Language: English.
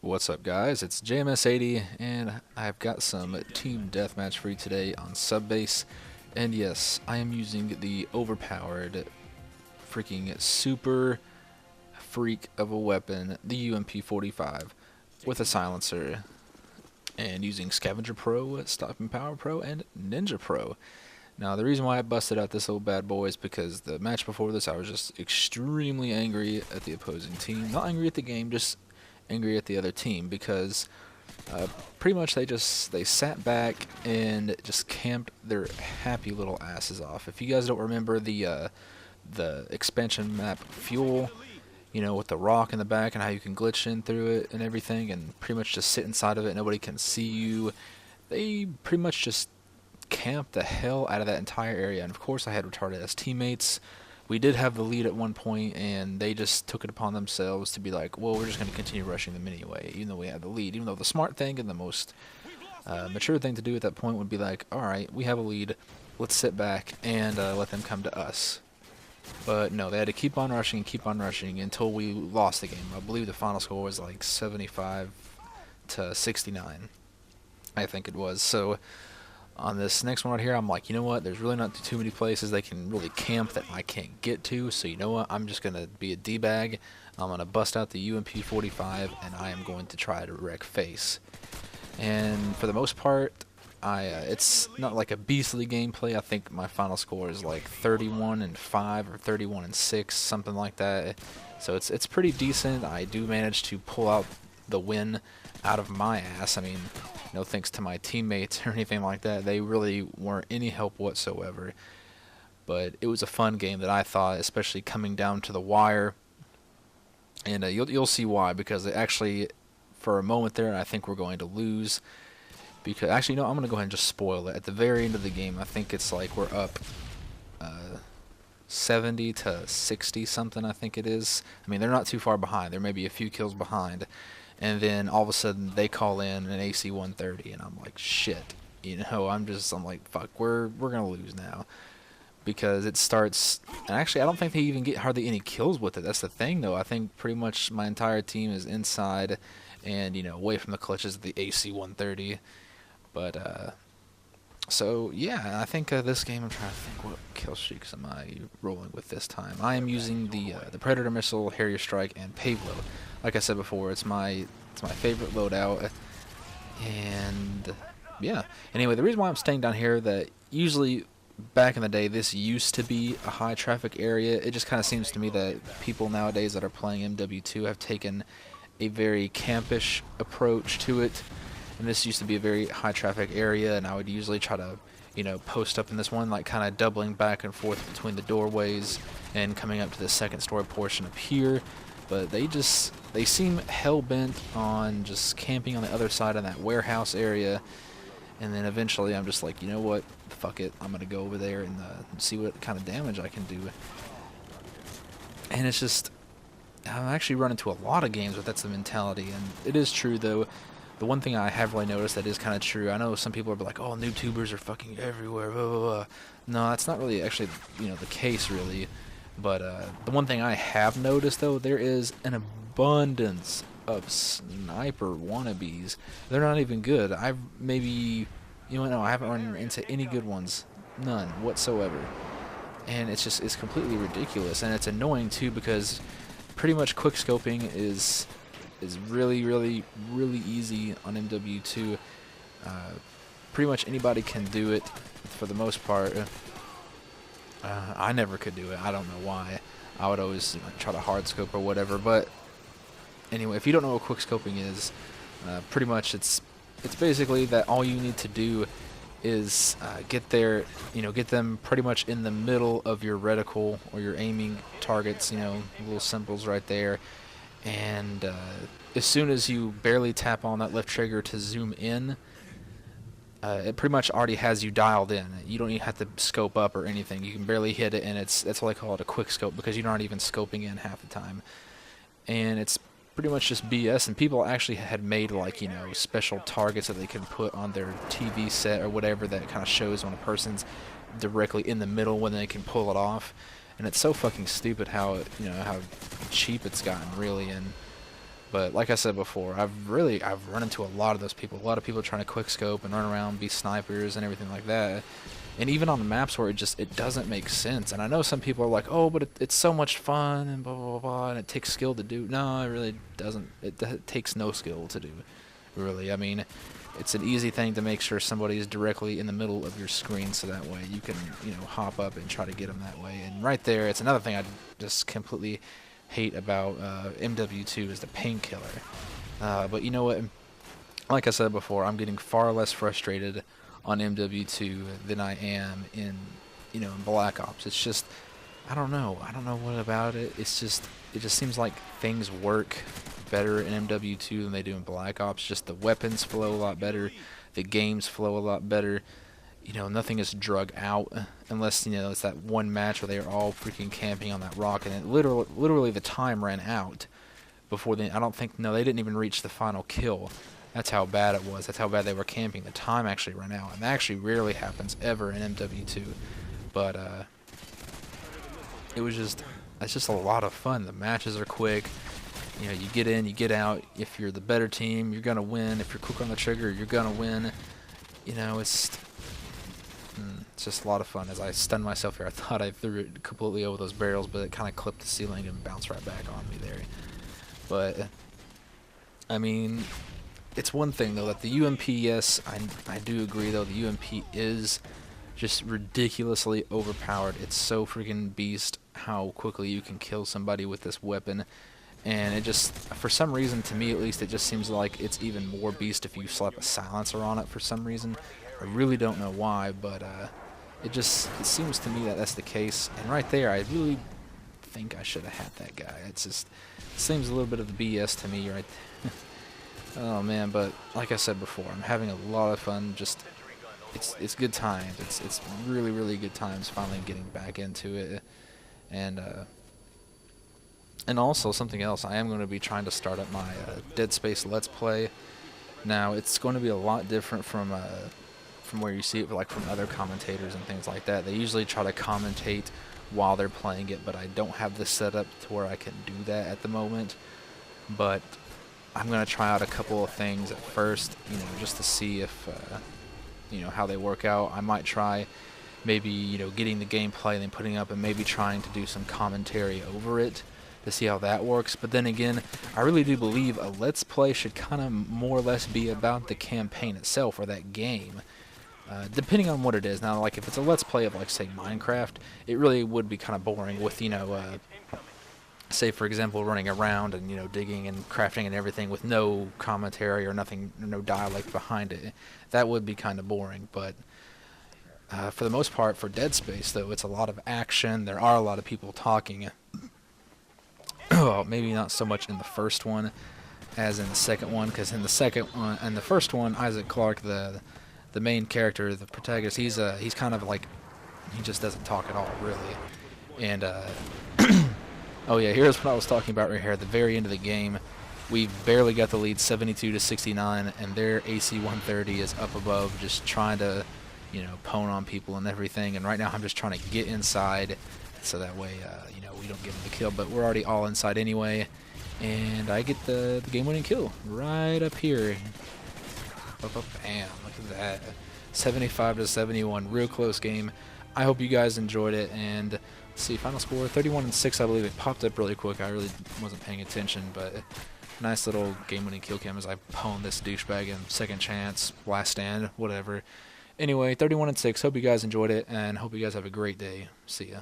What's up, guys? It's JMS80, and I've got some team deathmatch for you today on Subbase. And yes, I am using the overpowered, freaking super freak of a weapon, the UMP-45, with a silencer, and using Scavenger Pro, Stopping Power Pro, and Ninja Pro. Now, the reason why I busted out this old bad boy is because the match before this, I was just extremely angry at the opposing team. Not angry at the game, just angry at the other team because pretty much they sat back and just camped their happy little asses off. If you guys don't remember the expansion map Fuel, you know, with the rock in the back and how you can glitch in through it and everything and pretty much just sit inside of it, nobody can see you, they pretty much just camped the hell out of that entire area. And of course I had retarded ass teammates. We did have the lead at one point, and they just took it upon themselves to be like, well, we're just going to continue rushing them anyway, even though we had the lead. Even though the smart thing and the most mature thing to do at that point would be like, alright, we have a lead, let's sit back and let them come to us. But no, they had to keep on rushing until we lost the game. I believe the final score was like 75 to 69, I think it was. So on this next one right here, I'm like, you know what, there's really not too many places they can really camp that I can't get to, so you know what, I'm just going to be a D-bag. I'm going to bust out the UMP-45, and I am going to try to wreck face. And for the most part, it's not like a beastly gameplay. I think my final score is like 31-5 or 31-6, something like that. So it's pretty decent. I do manage to pull out the win out of my ass. I mean, no thanks to my teammates or anything like that. They really weren't any help whatsoever. But it was a fun game that I thought, especially coming down to the wire. And you'll see why, because actually, for a moment there, I think we're going to lose. Because actually, no, I'm going to go ahead and just spoil it. At the very end of the game, I think it's like we're up 70 to 60 something, I think it is. I mean, they're not too far behind. There may be a few kills behind. And then all of a sudden they call in an AC-130, and I'm like, shit, you know, I'm like, fuck, we're gonna lose now, because it starts. And actually, I don't think they even get hardly any kills with it. That's the thing, though. I think pretty much my entire team is inside, and you know, away from the clutches of the AC-130. But so yeah, I think this game, I'm trying to think what kill streaks am I rolling with this time. I am using the Predator Missile, Harrier Strike, and Payload. Like I said before, it's my favorite loadout. And yeah. Anyway, the reason why I'm staying down here, that usually back in the day this used to be a high traffic area. It just kind of seems to me that people nowadays that are playing MW2 have taken a very campish approach to it. And this used to be a very high traffic area, and I would usually try to, you know, post up in this one, like kind of doubling back and forth between the doorways and coming up to the second story portion up here. But they seem hell-bent on just camping on the other side of that warehouse area. And then eventually I'm just like, you know what, fuck it, I'm going to go over there and see what kind of damage I can do. And it's just, I'm actually run into a lot of games, but that's the mentality. And it is true, though. The one thing I have really noticed that is kind of true, I know some people are like, oh, noob tubers are fucking everywhere, blah, blah, blah. No, that's not really actually, you know, the case, really. But the one thing I have noticed, though, there is an abundance of sniper wannabes. They're not even good. I've maybe, you know, no, I haven't run into any good ones. None whatsoever. And it's completely ridiculous. And it's annoying, too, because pretty much quick scoping is really, really, really easy on MW2. Pretty much anybody can do it for the most part. I never could do it. I don't know why. I would always try to hard scope or whatever. But anyway, if you don't know what quick scoping is, pretty much it's basically that all you need to do is get them pretty much in the middle of your reticle or your aiming targets. You know, little symbols right there. And as soon as you barely tap on that left trigger to zoom in, it pretty much already has you dialed in. You don't even have to scope up or anything. You can barely hit it, and that's why I call it a quick scope, because you're not even scoping in half the time. And it's pretty much just BS. And people actually had made, like, you know, special targets that they can put on their TV set or whatever that kind of shows when a person's directly in the middle when they can pull it off. And it's so fucking stupid how, you know, how cheap it's gotten, really. And But like I said before, I've run into a lot of those people. A lot of people trying to quick scope and run around, be snipers and everything like that. And even on the maps where it doesn't make sense. And I know some people are like, oh, but it's so much fun and blah, blah, blah, blah, and it takes skill to do. No, it really doesn't. It takes no skill to do, really. I mean, it's an easy thing to make sure somebody is directly in the middle of your screen, so that way you can, hop up and try to get them that way. And right there, it's another thing I just completely hate about MW2 is the painkiller. But you know what? Like I said before, I'm getting far less frustrated on MW2 than I am in Black Ops. It's just, I don't know what about it. It just seems like things work better in MW2 than they do in Black Ops. Just the weapons flow a lot better, the games flow a lot better. Nothing is drug out unless it's that one match where they are all freaking camping on that rock, and it literally the time ran out before they. I don't think they didn't even reach the final kill. That's how bad it was. That's how bad they were camping. The time actually ran out, and that actually rarely happens ever in MW2. But it's just a lot of fun. The matches are quick. You get in, you get out. If you're the better team, you're gonna win. If you're quick on the trigger, you're gonna win. It's just a lot of fun. As I stunned myself here, I thought I threw it completely over those barrels, but it kind of clipped the ceiling and bounced right back on me there. But I mean, it's one thing though that the UMP, yes, I do agree though, the UMP is just ridiculously overpowered. It's so freaking beast how quickly you can kill somebody with this weapon, and it just, for some reason, to me at least, it just seems like it's even more beast if you slap a silencer on it for some reason. I really don't know why, but it seems to me that that's the case. And right there, I really think I should have had that guy. It seems a little bit of the BS to me right there. Oh man, but like I said before, I'm having a lot of fun. Just it's good times. It's really, really good times finally getting back into it. And also something else, I am going to be trying to start up my Dead Space Let's Play. Now it's going to be a lot different from where you see it like from other commentators and things like that. They usually try to commentate while they're playing it, but I don't have this set up to where I can do that at the moment. But I'm going to try out a couple of things at first, just to see if, how they work out. I might try maybe, getting the gameplay and then putting up and maybe trying to do some commentary over it to see how that works. But then again, I really do believe a Let's Play should kind of more or less be about the campaign itself or that game. Depending on what it is. Now, like if it's a Let's Play of, like, say, Minecraft, it really would be kind of boring with, say, for example, running around and, digging and crafting and everything with no commentary or nothing, no dialect behind it. That would be kind of boring, but for the most part, for Dead Space, though, it's a lot of action. There are a lot of people talking. Well, maybe not so much in the first one as in the second one, because in the second one, and the first one, Isaac Clarke, the main character, the protagonist, he's kind of like, he just doesn't talk at all, really. And oh yeah, here's what I was talking about right here. At the very end of the game, we barely got the lead, 72-69, and their AC-130 is up above, just trying to, pwn on people and everything. And right now, I'm just trying to get inside, so that way, we don't get them the kill. But we're already all inside anyway, and I get the game-winning kill right up here. Bam! Look at that, 75-71, real close game. I hope you guys enjoyed it, and let's see, final score 31-6, I believe. It popped up really quick. I really wasn't paying attention, but nice little game-winning kill cam as I pwned this douchebag in second chance, last stand, whatever. Anyway, 31-6. Hope you guys enjoyed it, and hope you guys have a great day. See ya.